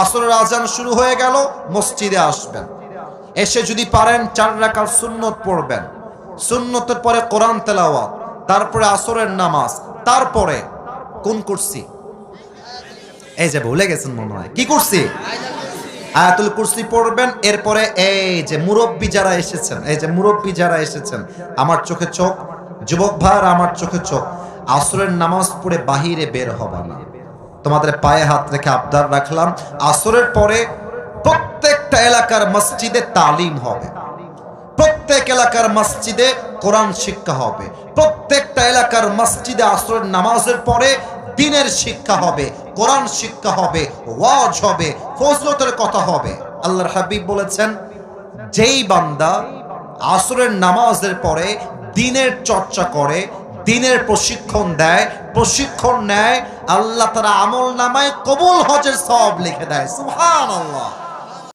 আসরের আজান শুরু হয়ে গেল, মসজিদে আসবেন। এসে যদি পারেন 4 রাকাত সুন্নত পড়বেন, সুন্নতের পরে কোরআন তেলাওয়াত, তারপরে আসরের নামাজ, তারপরে কোন কুরসি, এই যে ভুলে গেছেন মনে হয়, কি কুরসি, আয়াতুল কুরসি পড়বেন। এরপরে এই যে মুরব্বী যারা এসেছেন, এই যে মুরব্বী যারা এসেছেন, আমার চোখে চোখ, যুবক ভাইরা আমার চোখে চোখ, আসরের নামাজ পড়ে বাহিরে বের হবে না। তোমাদের পায়ে হাত রেখে আবদার রাখলাম, আসরের পরে প্রত্যেকটা এলাকার মসজিদে তালিম হবে, প্রত্যেক এলাকার মসজিদে কোরআন শিক্ষা হবে, প্রত্যেকটা এলাকার মসজিদে আসরের নামাজের পরে দ্বীনের শিক্ষা হবে, কোরআন শিক্ষা হবে, ওয়াজ হবে, ফজিলতের কথা হবে। আল্লাহর হাবিব বলেছেন, যেই বান্দা আসরের নামাজের পরে দ্বীনের চর্চা করে, দ্বীনের প্রশিক্ষণ দেয়, প্রশিক্ষণ নেয়, আল্লাহ তাআলা আমল নামায় কবুল হজের সওয়াব লিখে দেয়। সুবহানাল্লাহ।